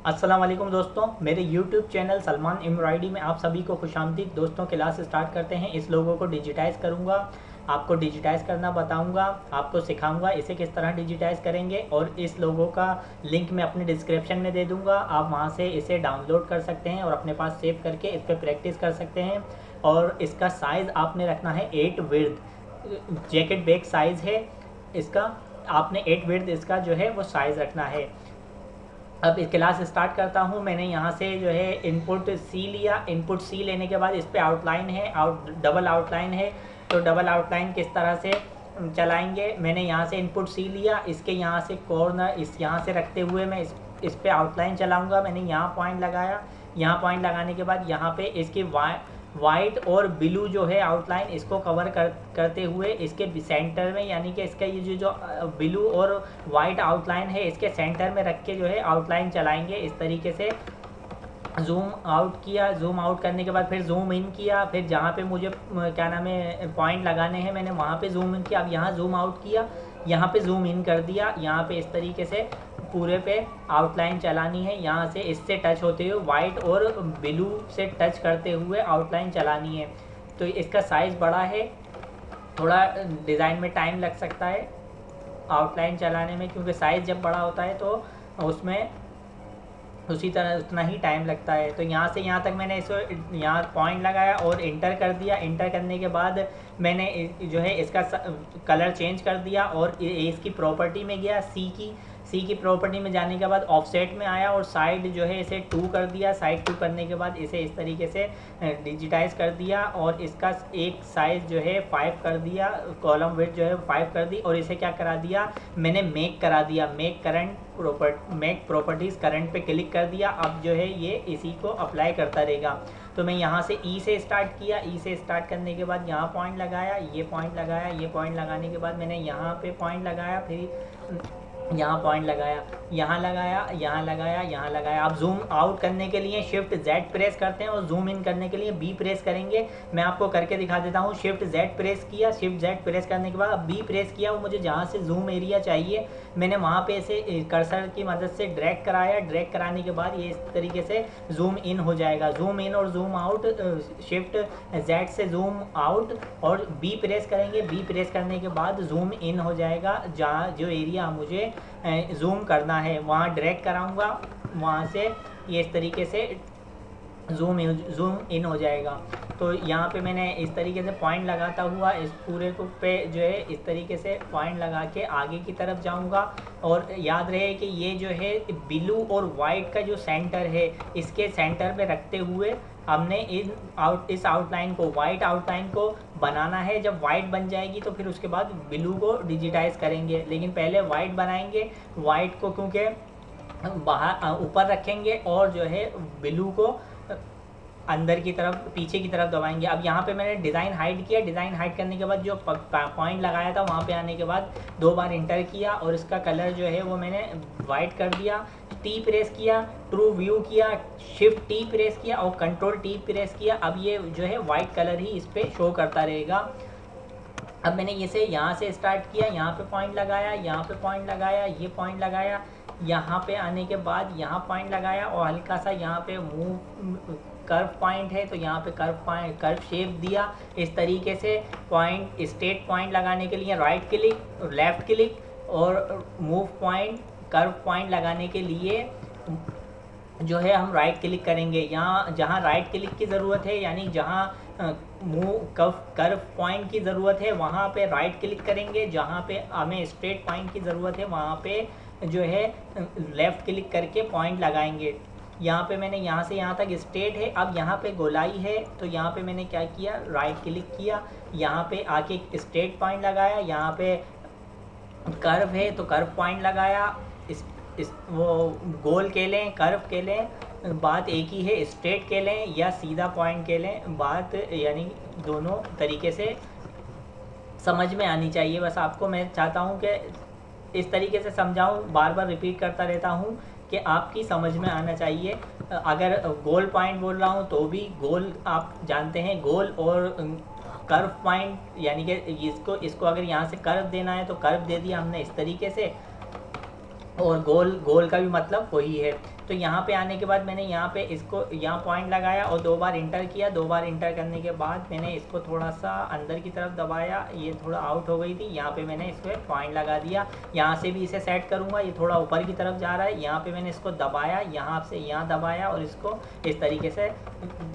अस्सलाम वालेकुम दोस्तों, मेरे YouTube चैनल सलमान एम्ब्रॉयडरी में आप सभी को खुशामदीद। दोस्तों क्लास स्टार्ट करते हैं। इस लोगो को डिजिटाइज़ करूँगा, आपको डिजिटाइज़ करना बताऊँगा, आपको सिखाऊँगा इसे किस तरह डिजिटाइज़ करेंगे और इस लोगो का लिंक मैं अपने डिस्क्रिप्शन में दे दूँगा। आप वहाँ से इसे डाउनलोड कर सकते हैं और अपने पास सेव करके इस पर प्रैक्टिस कर सकते हैं। और इसका साइज़ आपने रखना है 8 विड्थ, जैकेट बैग साइज़ है इसका, आपने 8 विड्थ इसका जो है वो साइज़ रखना है। अब इस क्लास स्टार्ट करता हूँ। मैंने यहाँ से जो है इनपुट सी लिया। इनपुट सी लेने के बाद इस पे आउटलाइन है, डबल आउटलाइन है। तो डबल आउटलाइन किस तरह से चलाएंगे, मैंने यहाँ से इनपुट सी लिया, इसके यहाँ से कॉर्नर यहाँ से रखते हुए मैं इस पे आउटलाइन चलाऊँगा। मैंने यहाँ पॉइंट लगाया। यहाँ पॉइंट लगाने के बाद यहाँ पे इसकी वाइट और ब्लू जो है आउटलाइन इसको कवर करते हुए इसके सेंटर में, यानी कि इसका ये जो ब्लू और वाइट आउटलाइन है इसके सेंटर में रख के जो है आउटलाइन चलाएंगे। इस तरीके से जूम आउट किया, जूम आउट करने के बाद फिर जूम इन किया, फिर जहाँ पे मुझे क्या नाम है पॉइंट लगाने हैं मैंने वहाँ पे जूम इन किया। अब यहाँ जूम आउट किया, यहाँ पे जूम इन कर दिया। यहाँ पे इस तरीके से पूरे पे आउटलाइन चलानी है। यहाँ से इससे टच होते हुए वाइट और ब्लू से टच करते हुए आउटलाइन चलानी है। तो इसका साइज़ बड़ा है, थोड़ा डिज़ाइन में टाइम लग सकता है आउटलाइन चलाने में, क्योंकि साइज़ जब बड़ा होता है तो उसमें उसी तरह उतना ही टाइम लगता है। तो यहाँ से यहाँ तक मैंने इसको यहाँ पॉइंट लगाया और इंटर कर दिया। इंटर करने के बाद मैंने जो है इसका कलर चेंज कर दिया और इसकी प्रॉपर्टी में गया। सी की प्रॉपर्टी में जाने के बाद ऑफसेट में आया और साइड जो है इसे 2 कर दिया। साइड 2 करने के बाद इसे इस तरीके से डिजिटाइज़ कर दिया और इसका एक साइज़ जो है 5 कर दिया, कॉलम विड्थ जो है 5 कर दी। और इसे क्या करा दिया मैंने, मेक करा दिया, मेक प्रॉपर्टीज़ करंट पे क्लिक कर दिया। अब जो है ये इसी को अप्लाई करता रहेगा। तो मैं यहाँ से ई से स्टार्ट किया। ई से स्टार्ट करने के बाद यहाँ पॉइंट लगाया, ये पॉइंट लगाया, ये पॉइंट लगाने के बाद मैंने यहाँ पे पॉइंट लगाया, फिर यहाँ पॉइंट लगाया, यहाँ लगाया, यहाँ लगाया, यहाँ लगाया। आप जूम आउट करने के लिए शिफ्ट जेड प्रेस करते हैं और जूम इन करने के लिए बी प्रेस करेंगे। मैं आपको करके दिखा देता हूँ। शिफ्ट जेड प्रेस किया, शिफ्ट जेड प्रेस करने के बाद बी प्रेस किया। वो मुझे जहाँ से जूम एरिया चाहिए मैंने वहाँ पे इसे कर्सर की मदद से ड्रैग कराया। ड्रैग कराने के बाद ये इस तरीके से जूम इन हो जाएगा। जूम इन और जूम आउट, शिफ्ट जेड से जूम आउट और बी प्रेस करेंगे। बी प्रेस करने के बाद जूम इन हो जाएगा। जहाँ जो एरिया मुझे जूम करना है वहाँ ड्रैग कराऊंगा, वहाँ से ये इस तरीके से जूम इन हो जाएगा। तो यहाँ पे मैंने इस तरीके से पॉइंट लगाता हुआ इस पूरे को पे जो है इस तरीके से पॉइंट लगा के आगे की तरफ जाऊँगा। और याद रहे कि ये जो है ब्लू और वाइट का जो सेंटर है इसके सेंटर में रखते हुए हमने इस आउटलाइन को, वाइट आउटलाइन को बनाना है। जब वाइट बन जाएगी तो फिर उसके बाद ब्लू को डिजिटाइज़ करेंगे, लेकिन पहले वाइट बनाएंगे। वाइट को क्योंकि बाहर ऊपर रखेंगे और जो है ब्लू को अंदर की तरफ, पीछे की तरफ दबाएंगे। अब यहाँ पे मैंने डिज़ाइन हाइड किया। डिज़ाइन हाइड करने के बाद जो पॉइंट लगाया था वहाँ पे आने के बाद 2 बार इंटर किया और इसका कलर जो है वो मैंने वाइट कर दिया। टी प्रेस किया, ट्रू व्यू किया, शिफ्ट टी प्रेस किया और कंट्रोल टी प्रेस किया। अब ये जो है वाइट कलर ही इस पर शो करता रहेगा। अब मैंने इसे यहाँ से स्टार्ट किया, यहाँ पे पॉइंट लगाया, यहाँ पे पॉइंट लगाया, ये पॉइंट लगाया, यहाँ पे आने के बाद यहाँ पॉइंट लगाया और हल्का सा यहाँ पे मूव कर्व पॉइंट है तो यहाँ पे कर्व शेप दिया। इस तरीके से पॉइंट, स्ट्रेट पॉइंट लगाने के लिए राइट क्लिक, लेफ़्ट क्लिक और मूव पॉइंट, कर्व पॉइंट लगाने के लिए जो है हम राइट क्लिक करेंगे। यहाँ जहाँ राइट क्लिक की ज़रूरत है, यानी जहाँ कर्व पॉइंट की ज़रूरत है वहाँ पे राइट क्लिक करेंगे। जहाँ पे हमें स्ट्रेट पॉइंट की ज़रूरत है वहाँ पे जो है लेफ़्ट क्लिक करके पॉइंट लगाएंगे। यहाँ पे मैंने यहाँ से यहाँ तक स्ट्रेट है। अब यहाँ पे गोलाई है तो यहाँ पे मैंने क्या किया, राइट क्लिक किया, यहाँ पे आके स्ट्रेट पॉइंट लगाया। यहाँ पे कर्व है तो कर्व पॉइंट लगाया। वो गोल के लें, कर्व के लें, बात एक ही है। स्ट्रेट के लें या सीधा पॉइंट के लें, बात यानी दोनों तरीके से समझ में आनी चाहिए। बस आपको मैं चाहता हूँ कि इस तरीके से समझाऊँ, बार बार रिपीट करता रहता हूँ कि आपकी समझ में आना चाहिए। अगर गोल पॉइंट बोल रहा हूँ तो भी गोल आप जानते हैं, गोल और कर्व पॉइंट, यानी कि इसको अगर यहाँ से कर्व देना है तो कर्व दे दिया हमने इस तरीके से, और गोल का भी मतलब वही है। तो यहाँ पे आने के बाद मैंने यहाँ पे इसको यहाँ पॉइंट लगाया और 2 बार इंटर किया। 2 बार इंटर करने के बाद मैंने इसको थोड़ा सा अंदर की तरफ दबाया, ये थोड़ा आउट हो गई थी, यहाँ पे मैंने इस पर पॉइंट लगा दिया। यहाँ से भी इसे सेट करूँगा, ये थोड़ा ऊपर की तरफ जा रहा है, यहाँ पे मैंने इसको दबाया, यहाँ से यहाँ दबाया और इसको इस तरीके से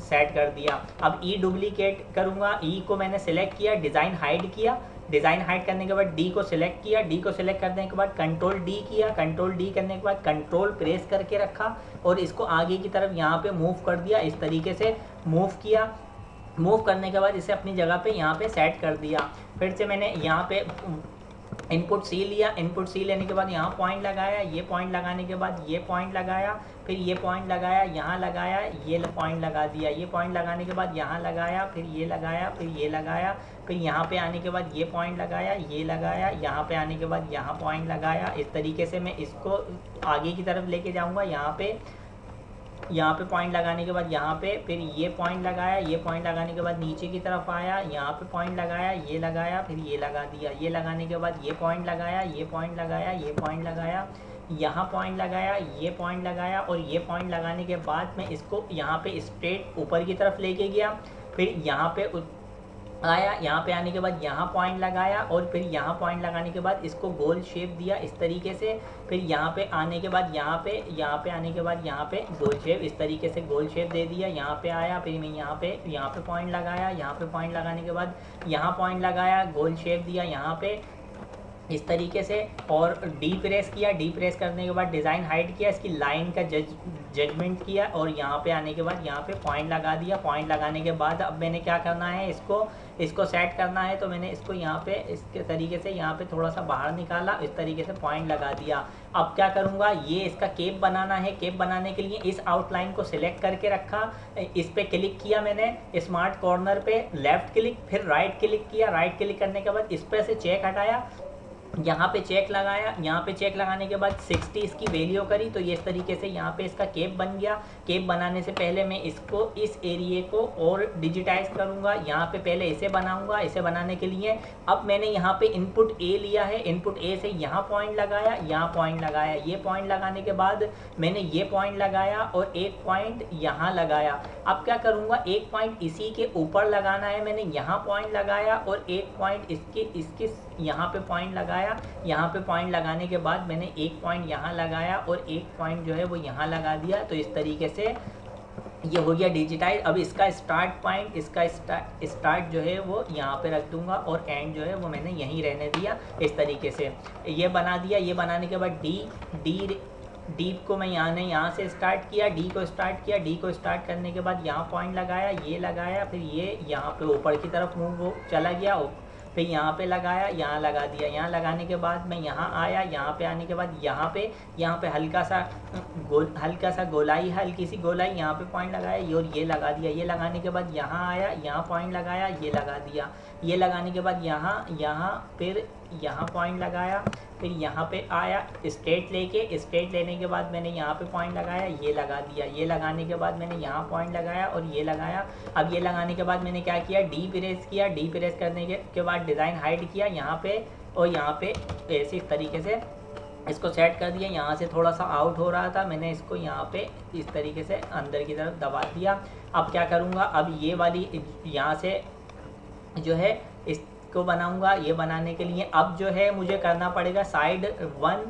सेट कर दिया। अब ई डुप्लीकेट करूँगा, ई को मैंने सेलेक्ट किया, डिज़ाइन हाइड किया, डिज़ाइन हाइड करने के बाद डी को सिलेक्ट किया, डी को सिलेक्ट करने के बाद कंट्रोल डी किया, कंट्रोल डी करने के बाद कंट्रोल प्रेस करके रखा और इसको आगे की तरफ यहाँ पे मूव कर दिया, इस तरीके से मूव किया। मूव करने के बाद इसे अपनी जगह पे यहाँ पे सेट कर दिया। फिर से मैंने यहाँ पे इनपुट सी लिया, इनपुट सी लेने के बाद यहाँ पॉइंट लगाया, ये पॉइंट लगाने के बाद ये पॉइंट लगाया, फिर ये पॉइंट लगाया, यहाँ लगाया, ये पॉइंट लगा दिया, ये पॉइंट लगाने के बाद यहाँ लगाया, फिर ये लगाया, फिर ये लगाया, फिर यहाँ पे आने के बाद ये पॉइंट लगाया, ये लगाया, यहाँ पे आने के बाद यहाँ पॉइंट लगाया। इस तरीके से मैं इसको आगे की तरफ लेके जाऊँगा। यहाँ पे पॉइंट लगाने के बाद यहाँ पे फिर ये पॉइंट लगाया, ये पॉइंट लगाने के बाद नीचे की तरफ आया, यहाँ पे पॉइंट लगाया, ये लगाया, फिर ये लगा दिया, ये लगाने के बाद ये पॉइंट लगाया, ये पॉइंट लगाया, ये पॉइंट लगाया, यहाँ पॉइंट लगाया, ये पॉइंट लगाया और ये पॉइंट लगाने के बाद मैं इसको यहाँ पे स्ट्रेट ऊपर की तरफ लेके गया। फिर यहाँ पे आया, यहाँ पे आने के बाद यहाँ पॉइंट लगाया और फिर यहाँ पॉइंट लगाने के बाद इसको गोल शेप दिया इस तरीके से। फिर यहाँ पे आने के बाद यहाँ पे आने के बाद यहाँ पे गोल शेप, इस तरीके से गोल शेप दे दिया। यहाँ पे आया, फिर मैं यहाँ पे पॉइंट लगाया, यहाँ पे पॉइंट लगाने के बाद यहाँ पॉइंट लगाया, गोल शेप दिया यहाँ पे इस तरीके से और डी प्रेस किया। डी प्रेस करने के बाद डिज़ाइन हाइड किया, इसकी लाइन का जजमेंट किया और यहाँ पे आने के बाद यहाँ पे पॉइंट लगा दिया। पॉइंट लगाने के बाद अब मैंने क्या करना है, इसको सेट करना है। तो मैंने इसको यहाँ पे इसके तरीके से यहाँ पे थोड़ा सा बाहर निकाला, इस तरीके से पॉइंट लगा दिया। अब क्या करूँगा, ये इसका केप बनाना है। केप बनाने के लिए इस आउटलाइन को सिलेक्ट करके रखा, इस पर क्लिक किया मैंने स्मार्ट कॉर्नर पे, लेफ़्ट क्लिक, फिर राइट क्लिक किया। राइट क्लिक करने के बाद इस पर से चेक हटाया, यहाँ पे चेक लगाया। यहाँ पे चेक लगाने के बाद 60 इसकी वैल्यू करी, तो ये इस तरीके से यहाँ पे इसका केप बन गया। केप बनाने से पहले मैं इसको इस एरिए को और डिजिटाइज करूँगा। यहाँ पे पहले इसे बनाऊँगा। इसे बनाने के लिए अब मैंने यहाँ पे इनपुट ए लिया है, इनपुट ए से यहाँ पॉइंट लगाया, यहाँ पॉइंट लगाया। ये पॉइंट लगाने के बाद मैंने ये पॉइंट लगाया और एक पॉइंट यहाँ लगाया। अब क्या करूँगा, एक पॉइंट इसी के ऊपर लगाना है। मैंने यहाँ पॉइंट लगाया और एक पॉइंट इसके यहाँ पे पॉइंट लगाया। यहाँ पे पॉइंट लगाने के बाद मैंने एक पॉइंट यहाँ लगाया और एक पॉइंट जो है वो यहाँ लगा दिया। तो इस तरीके से ये हो गया डिजिटाइज। अब इसका स्टार्ट पॉइंट, इसका स्टार्ट जो है वो यहाँ पे रख दूंगा और एंड जो है वो मैंने यहीं रहने दिया। इस तरीके से ये बना दिया। ये बनाने के बाद डी को मैं यहाँ से स्टार्ट किया, डी को स्टार्ट करने के बाद यहाँ पॉइंट लगाया, ये लगाया, फिर ये यहाँ पे ऊपर की तरफ मूव चला गया, फिर यहाँ पे लगाया, यहाँ लगा दिया। यहाँ लगाने के बाद मैं यहाँ आया, यहाँ पे आने के बाद यहाँ पे हल्का सा गोलाई, हल्की सी गोलाई, यहाँ पे पॉइंट लगाया और ये लगा दिया। ये लगाने के बाद यहाँ आया, यहाँ पॉइंट लगाया, ये लगा दिया। ये लगाने के बाद फिर यहाँ पॉइंट लगाया, फिर यहाँ पे आया स्ट्रेट लेने के बाद मैंने यहाँ पे पॉइंट लगाया, ये लगा दिया। ये लगाने के बाद मैंने यहाँ पॉइंट लगाया और ये लगाया। अब ये लगाने के बाद मैंने क्या किया, डी प्रेस किया। डी प्रेस करने के बाद डिज़ाइन हाइड किया यहाँ पे और यहाँ पे ऐसे इस तरीके से इसको सेट कर दिया। यहाँ से थोड़ा सा आउट हो रहा था, मैंने इसको यहाँ पे इस तरीके से अंदर की तरफ दबा दिया। अब क्या करूँगा, अब ये वाली यहाँ से जो है इसको बनाऊंगा। ये बनाने के लिए अब जो है मुझे करना पड़ेगा साइड 1,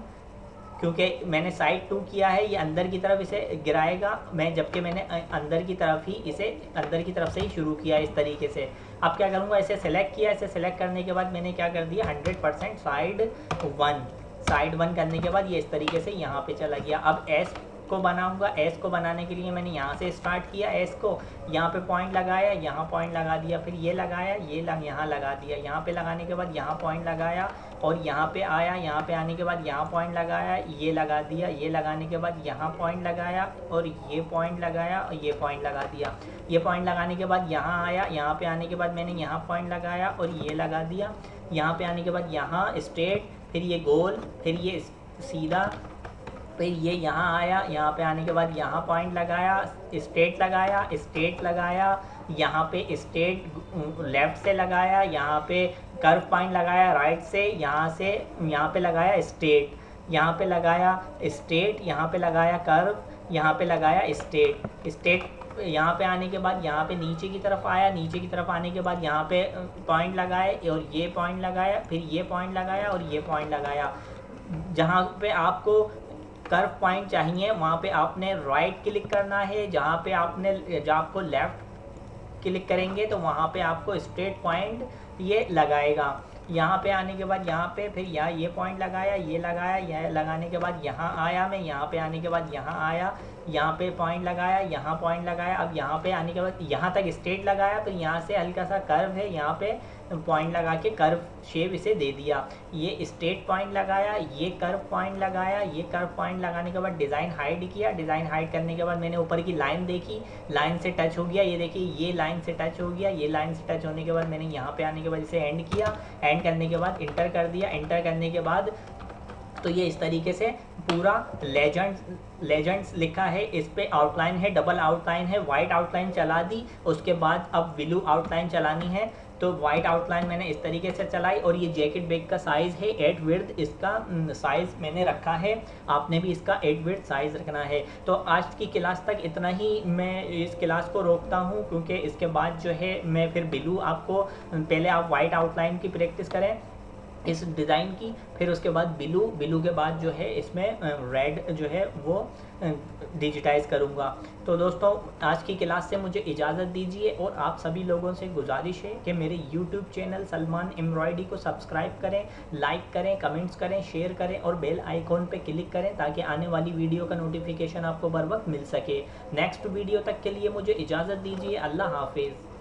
क्योंकि मैंने साइड 2 किया है। ये अंदर की तरफ इसे गिराएगा, जबकि मैंने अंदर की तरफ से ही शुरू किया इस तरीके से। अब क्या करूँगा, इसे सेलेक्ट किया। इसे सेलेक्ट करने के बाद मैंने क्या कर दिया, 100% साइड 1 करने के बाद ये इस तरीके से यहाँ पे चला गया। अब एस को बनाऊंगा। एस को बनाने के लिए मैंने यहाँ से स्टार्ट किया। एस को यहाँ पे पॉइंट लगाया, यहाँ पॉइंट लगा दिया, फिर ये लगाया, यहाँ लगा दिया। यहाँ पे लगाने के बाद यहाँ पॉइंट लगाया और यहाँ पे आया। यहाँ पे आने के बाद यहाँ पॉइंट लगाया, ये लगा दिया। ये लगाने के बाद यहाँ पॉइंट लगाया और ये पॉइंट लगाया और ये पॉइंट लगा दिया। ये पॉइंट लगाने के बाद यहाँ आया। यहाँ पे आने के बाद मैंने यहाँ पॉइंट लगाया और ये लगा दिया। यहाँ पे आने के बाद यहाँ स्ट्रेट, फिर ये गोल, फिर ये सीधा, फिर ये यहाँ आया। यहाँ पे आने के बाद यहाँ पॉइंट लगाया, स्ट्रेट लगाया, यहाँ पे स्ट्रेट लेफ़्ट से लगाया, यहाँ पे कर्व पॉइंट लगाया राइट से, यहाँ पे लगाया स्ट्रेट, यहाँ पे लगाया स्ट्रेट, यहाँ पे लगाया कर्व, यहाँ पे लगाया स्टेट। स्टेट यहाँ पे आने के बाद यहाँ पे नीचे की तरफ आया, नीचे की तरफ आने के बाद यहाँ पे पॉइंट लगाए और ये पॉइंट लगाया, फिर ये पॉइंट लगाया और ये पॉइंट लगाया। जहाँ पे आपको कर्व पॉइंट चाहिए वहाँ पे आपने राइट क्लिक करना है, जहाँ पे आपको लेफ़्ट क्लिक करेंगे तो वहाँ पे आपको स्ट्रेट पॉइंट ये लगाएगा। यहाँ पे आने के बाद यहाँ पे फिर यहाँ ये पॉइंट लगाया, ये लगाया, यह लगाने के बाद यहाँ आया मैं, यहाँ पे आने के बाद यहाँ आया, यहाँ पे पॉइंट लगाया, यहाँ पॉइंट लगाया। अब यहाँ पे आने के बाद यहाँ तक स्ट्रेट लगाया, फिर यहाँ से हल्का सा कर्व है, यहाँ पे पॉइंट लगा के कर्व शेप इसे दे दिया। ये स्ट्रेट पॉइंट लगाया, ये कर्व पॉइंट लगाया, ये कर्व पॉइंट लगाने के बाद डिज़ाइन हाइड किया। डिज़ाइन हाइड करने के बाद मैंने ऊपर की लाइन देखी, लाइन से टच हो गया, ये देखिए ये लाइन से टच हो गया। ये लाइन से टच होने के बाद मैंने यहाँ पे आने के बाद इसे एंड किया। एंड करने के बाद इंटर कर दिया। इंटर करने के बाद तो ये इस तरीके से पूरा लेजेंड्स लिखा है। इस पे आउटलाइन है, डबल आउटलाइन है, वाइट आउटलाइन चला दी। उसके बाद अब ब्लू आउटलाइन चलानी है, तो वाइट आउटलाइन मैंने इस तरीके से चलाई। और ये जैकेट बैग का साइज़ है 8 विड्थ, इसका साइज़ मैंने रखा है। आपने भी इसका 8 विड्थ साइज़ रखना है। तो आज की क्लास तक इतना ही मैं इस क्लास को रोकता हूँ, क्योंकि इसके बाद जो है मैं फिर ब्लू आपको, पहले आप वाइट आउटलाइन की प्रैक्टिस करें इस डिज़ाइन की, फिर उसके बाद ब्लू के बाद जो है इसमें रेड जो है वो डिजिटाइज़ करूँगा। तो दोस्तों आज की क्लास से मुझे इजाज़त दीजिए, और आप सभी लोगों से गुजारिश है कि मेरे यूट्यूब चैनल सलमान एम्ब्रॉयडरी को सब्सक्राइब करें, लाइक करें, कमेंट्स करें, शेयर करें और बेल आइकॉन पे क्लिक करें, ताकि आने वाली वीडियो का नोटिफिकेशन आपको बर वक्त मिल सके। नेक्स्ट वीडियो तक के लिए मुझे इजाज़त दीजिए। अल्लाह हाफिज़।